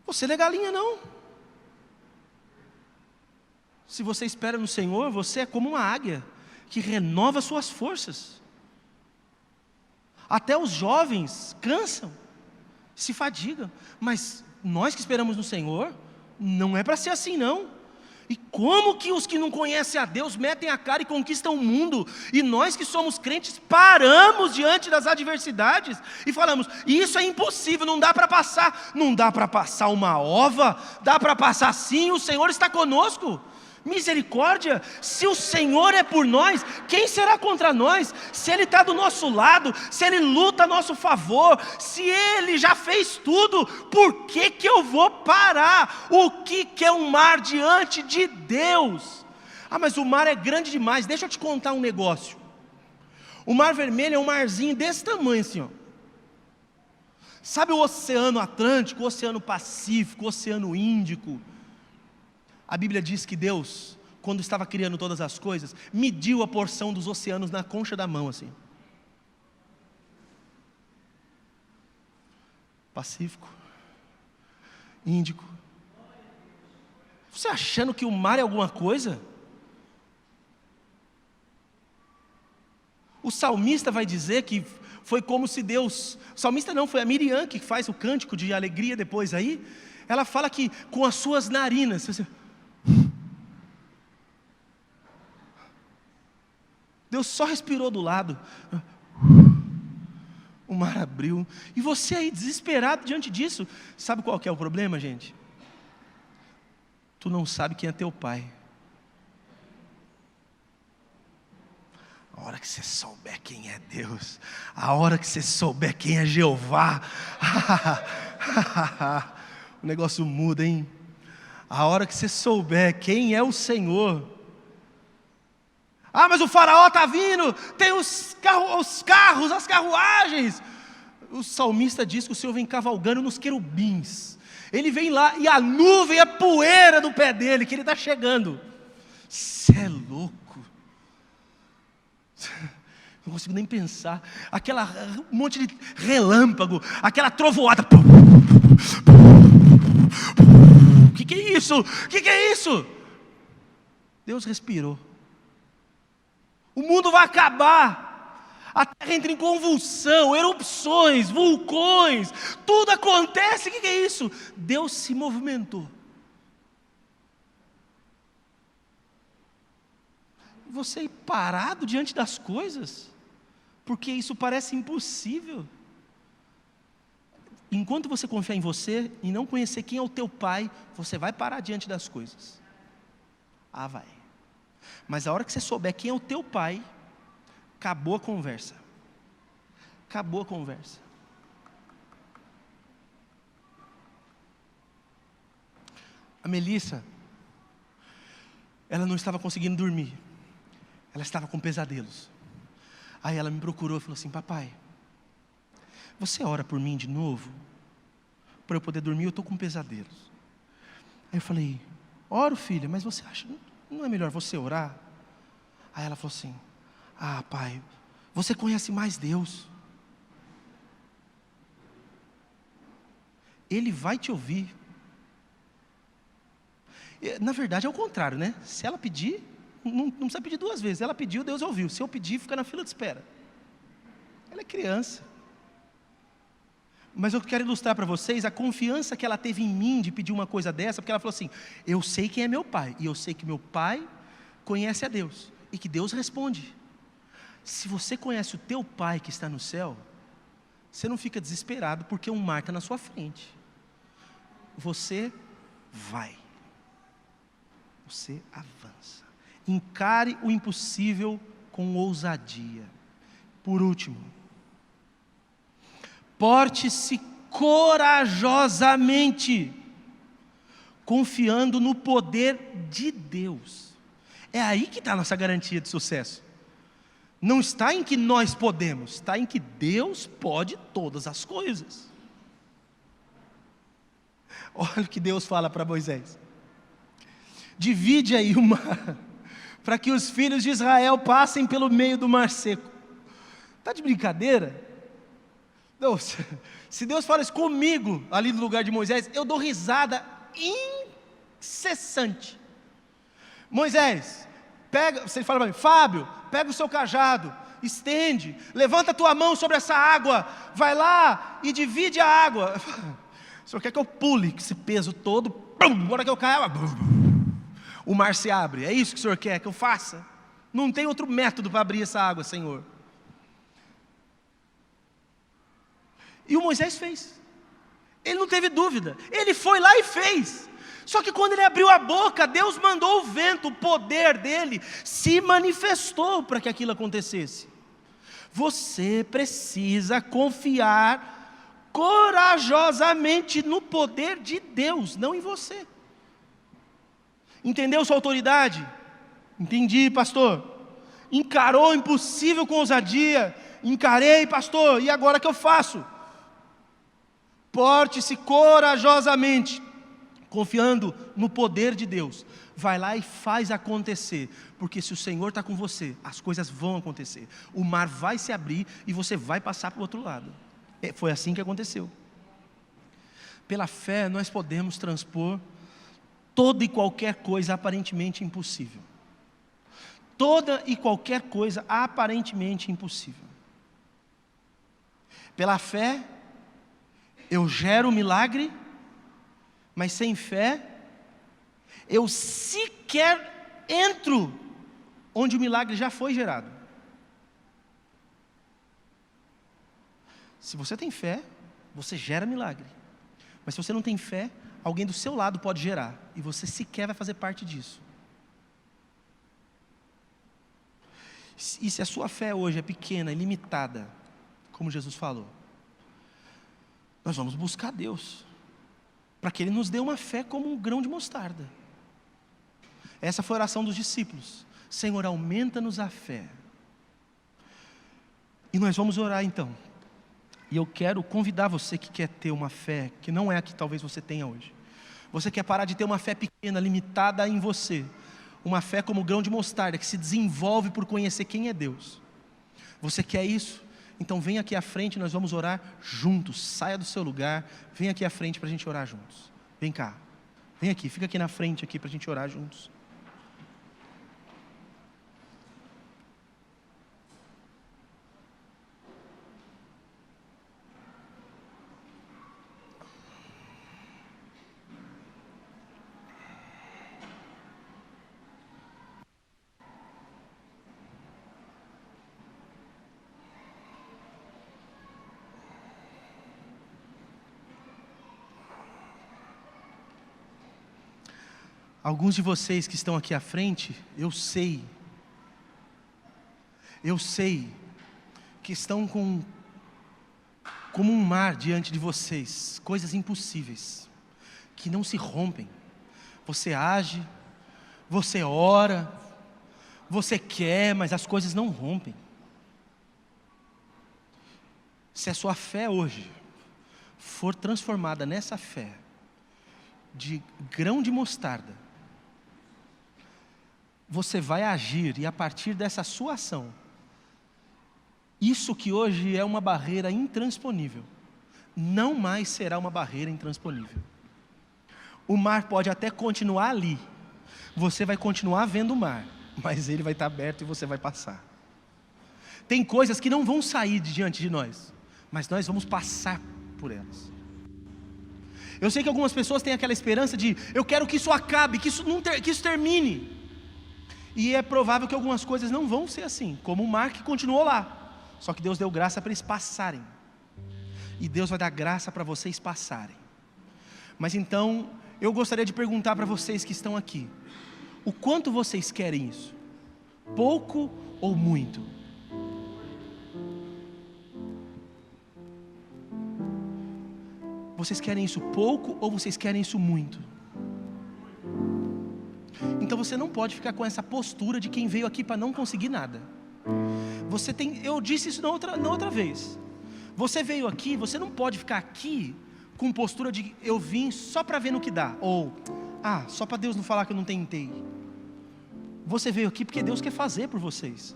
Você não é galinha não. Se você espera no Senhor, você é como uma águia que renova suas forças. Até os jovens cansam, se fadigam, mas nós que esperamos no Senhor, não é para ser assim não. E como que os que não conhecem a Deus metem a cara e conquistam o mundo, e nós que somos crentes paramos diante das adversidades e falamos, isso é impossível, não dá para passar. Não dá para passar uma ova, dá para passar sim, o Senhor está conosco. Misericórdia? Se o Senhor é por nós, quem será contra nós? Se Ele está do nosso lado, se Ele luta a nosso favor, se Ele já fez tudo, por que eu vou parar? O que é um mar diante de Deus? Ah, mas o mar é grande demais. Deixa eu te contar um negócio. O Mar Vermelho é um marzinho desse tamanho assim, ó. Sabe o Oceano Atlântico, o Oceano Pacífico, o Oceano Índico? A Bíblia diz que Deus, quando estava criando todas as coisas, mediu a porção dos oceanos na concha da mão, assim. Pacífico, Índico. Você achando que o mar é alguma coisa? O salmista vai dizer que foi como se Deus... O salmista não, foi a Miriam que faz o cântico de alegria depois aí. Ela fala que com as suas narinas... Deus só respirou do lado. O mar abriu. E você aí desesperado diante disso. Sabe qual que é o problema, gente? Tu não sabe quem é teu pai. A hora que você souber quem é Deus, a hora que você souber quem é Jeová, o negócio muda, hein? A hora que você souber quem é o Senhor. Ah, mas o faraó está vindo, tem os carros, as carruagens. O salmista diz que o Senhor vem cavalgando nos querubins. Ele vem lá e a nuvem é poeira do pé dele, que ele está chegando. Você é louco. Não consigo nem pensar. Um monte de relâmpago, aquela trovoada. O que é isso? O que é isso? Deus respirou. O mundo vai acabar. A terra entra em convulsão, erupções, vulcões, tudo acontece. O que é isso? Deus se movimentou. Você ir parado diante das coisas, porque isso parece impossível. Enquanto você confiar em você e não conhecer quem é o teu pai, você vai parar diante das coisas. Ah, vai. Mas a hora que você souber quem é o teu pai, acabou a conversa. Acabou a conversa. A Melissa, ela não estava conseguindo dormir. Ela estava com pesadelos. Aí ela me procurou e falou assim: papai, você ora por mim de novo? Para eu poder dormir, eu estou com pesadelos. Aí eu falei: oro, filha, mas você acha, não é melhor você orar? Aí ela falou assim: ah, pai, você conhece mais Deus. Ele vai te ouvir. Na verdade é o contrário, né? Se ela pedir, não precisa pedir duas vezes. Ela pediu, Deus ouviu. Se eu pedir, fica na fila de espera. Ela é criança. Mas eu quero ilustrar para vocês a confiança que ela teve em mim de pedir uma coisa dessa, porque ela falou assim: eu sei quem é meu pai, e eu sei que meu pai conhece a Deus, e que Deus responde. Se você conhece o teu pai que está no céu, você não fica desesperado porque um mar está na sua frente. Você vai. Você avança. Encare o impossível com ousadia. Por último, porte-se corajosamente, confiando no poder de Deus. É aí que está a nossa garantia de sucesso. Não está em que nós podemos, está em que Deus pode todas as coisas. Olha o que Deus fala para Moisés: divide aí o mar, para que os filhos de Israel passem pelo meio do mar seco. Está de brincadeira? Não, se Deus fala isso comigo, ali no lugar de Moisés, eu dou risada incessante. Moisés, pega, você fala para mim: Fábio, pega o seu cajado, estende, levanta a tua mão sobre essa água, vai lá e divide a água. O senhor quer que eu pule esse peso todo, pum, hora que eu caia, o mar se abre? É isso que o senhor quer que eu faça? Não tem outro método para abrir essa água, Senhor. E o Moisés fez. Ele não teve dúvida, ele foi lá e fez. Só que quando ele abriu a boca, Deus mandou o vento, o poder dele se manifestou para que aquilo acontecesse. Você precisa confiar corajosamente no poder de Deus, não em você. Entendeu sua autoridade? Entendi, pastor. Encarou o impossível com ousadia. Encarei, pastor, e agora o que eu faço? Porte-se corajosamente, confiando no poder de Deus. Vai lá e faz acontecer, porque se o Senhor está com você, as coisas vão acontecer. O mar vai se abrir e você vai passar para o outro lado. Foi assim que aconteceu. Pela fé nós podemos transpor toda e qualquer coisa aparentemente impossível. Toda e qualquer coisa aparentemente impossível. Pela fé, eu gero o milagre, mas sem fé, eu sequer entro onde o milagre já foi gerado. Se você tem fé, você gera milagre. Mas se você não tem fé, alguém do seu lado pode gerar, e você sequer vai fazer parte disso. E se a sua fé hoje é pequena e limitada, como Jesus falou, nós vamos buscar Deus, para que Ele nos dê uma fé como um grão de mostarda. Essa foi a oração dos discípulos: Senhor, aumenta-nos a fé. E nós vamos orar então. E eu quero convidar você que quer ter uma fé, que não é a que talvez você tenha hoje. Você quer parar de ter uma fé pequena, limitada em você. Uma fé como grão de mostarda, que se desenvolve por conhecer quem é Deus. Você quer isso? Então vem aqui à frente, nós vamos orar juntos. Saia do seu lugar, vem aqui à frente para a gente orar juntos. Vem cá, vem aqui, fica aqui na frente aqui para a gente orar juntos. Alguns de vocês que estão aqui à frente, eu sei que estão como um mar diante de vocês, coisas impossíveis, que não se rompem. Você age, você ora, você quer, mas as coisas não rompem. Se a sua fé hoje for transformada nessa fé de grão de mostarda, você vai agir, e a partir dessa sua ação, isso que hoje é uma barreira intransponível, não mais será uma barreira intransponível. O mar pode até continuar ali, você vai continuar vendo o mar, mas ele vai estar aberto e você vai passar. Tem coisas que não vão sair de diante de nós, mas nós vamos passar por elas. Eu sei que algumas pessoas têm aquela esperança de: eu quero que isso acabe, que isso termine. E é provável que algumas coisas não vão ser assim, como o mar que continuou lá. Só que Deus deu graça para eles passarem. E Deus vai dar graça para vocês passarem. Mas então, eu gostaria de perguntar para vocês que estão aqui: o quanto vocês querem isso? Pouco ou muito? Vocês querem isso pouco ou vocês querem isso muito? Então você não pode ficar com essa postura de quem veio aqui para não conseguir nada. Eu disse isso na outra vez. Você veio aqui, você não pode ficar aqui com postura de: eu vim só para ver no que dá, ou só para Deus não falar que eu não tentei. Você veio aqui porque Deus quer fazer por vocês.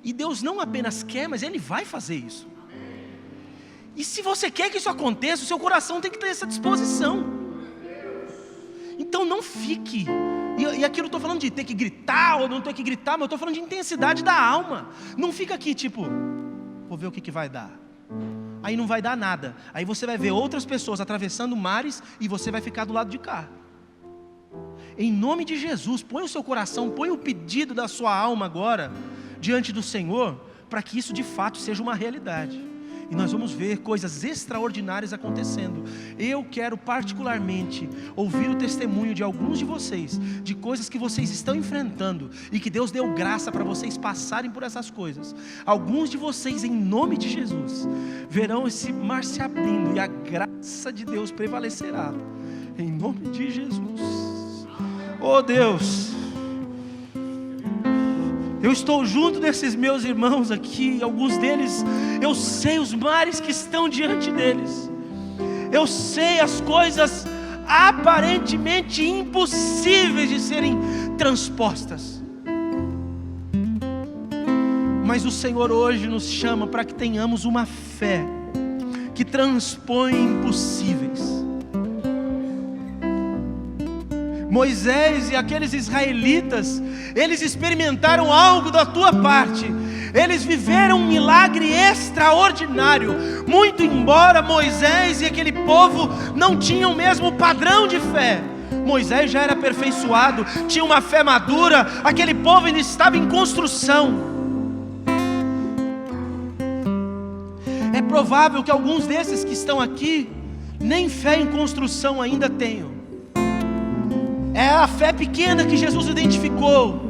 E Deus não apenas quer, mas Ele vai fazer isso. E se você quer que isso aconteça, o seu coração tem que ter essa disposição. Então não fique, e aqui eu não estou falando de ter que gritar ou não ter que gritar, mas eu estou falando de intensidade da alma. Não fica aqui tipo: vou ver o que vai dar. Aí não vai dar nada. Aí você vai ver outras pessoas atravessando mares e você vai ficar do lado de cá. Em nome de Jesus, põe o seu coração, põe o pedido da sua alma agora diante do Senhor, para que isso de fato seja uma realidade. E nós vamos ver coisas extraordinárias acontecendo. Eu quero particularmente ouvir o testemunho de alguns de vocês, de coisas que vocês estão enfrentando, e que Deus deu graça para vocês passarem por essas coisas. Alguns de vocês, em nome de Jesus, verão esse mar se abrindo, e a graça de Deus prevalecerá, em nome de Jesus. Oh Deus, eu estou junto desses meus irmãos aqui, alguns deles, eu sei os mares que estão diante deles, eu sei as coisas aparentemente impossíveis de serem transpostas, mas o Senhor hoje nos chama para que tenhamos uma fé que transpõe impossíveis. Moisés e aqueles israelitas, eles experimentaram algo da tua parte, eles viveram um milagre extraordinário, muito embora Moisés e aquele povo não tinham o mesmo padrão de fé. Moisés já era aperfeiçoado, tinha uma fé madura, aquele povo ainda estava em construção. É provável que alguns desses que estão aqui, nem fé em construção ainda tenham. É a fé pequena que Jesus identificou,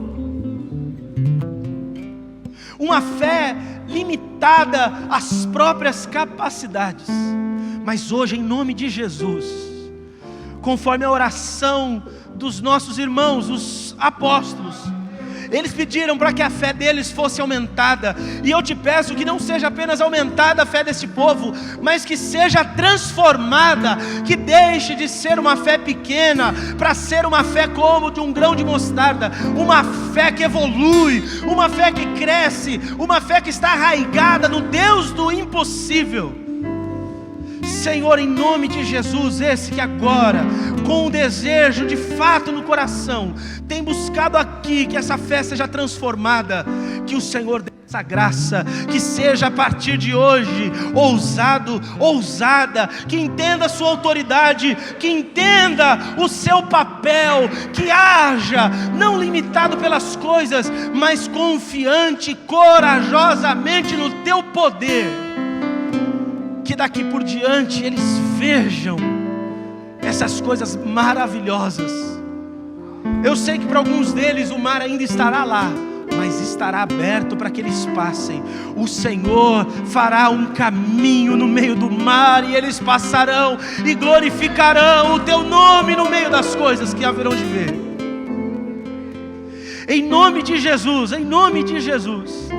uma fé limitada às próprias capacidades. Mas hoje, em nome de Jesus, conforme a oração dos nossos irmãos, os apóstolos, eles pediram para que a fé deles fosse aumentada, e eu te peço que não seja apenas aumentada a fé desse povo, mas que seja transformada, que deixe de ser uma fé pequena, para ser uma fé como de um grão de mostarda, uma fé que evolui, uma fé que cresce, uma fé que está arraigada no Deus do impossível. Senhor, em nome de Jesus, esse que agora, com o desejo de fato no coração, tem buscado aqui que essa fé seja transformada, que o Senhor dê essa graça, que seja a partir de hoje ousado, ousada, que entenda a sua autoridade, que entenda o seu papel, que haja, não limitado pelas coisas, mas confiante, corajosamente no teu poder. Que daqui por diante eles vejam essas coisas maravilhosas. Eu sei que para alguns deles o mar ainda estará lá, mas estará aberto para que eles passem. O Senhor fará um caminho no meio do mar, e eles passarão e glorificarão o teu nome no meio das coisas que haverão de ver. Em nome de Jesus, em nome de Jesus.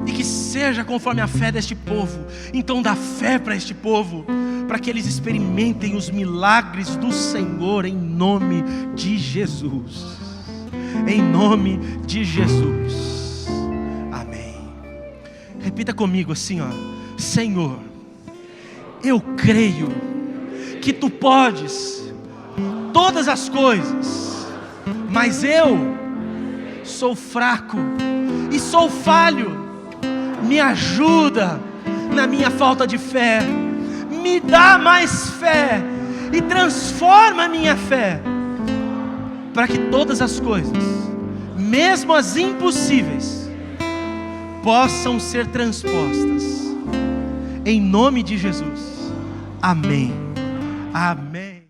E que seja conforme a fé deste povo. Então dá fé para este povo, para que eles experimentem os milagres do Senhor, em nome de Jesus. Em nome de Jesus. Amém. Repita comigo assim, ó: Senhor, eu creio que tu podes todas as coisas, mas eu sou fraco e sou falho. Me ajuda na minha falta de fé, me dá mais fé e transforma a minha fé, para que todas as coisas, mesmo as impossíveis, possam ser transpostas, em nome de Jesus. Amém. Amém.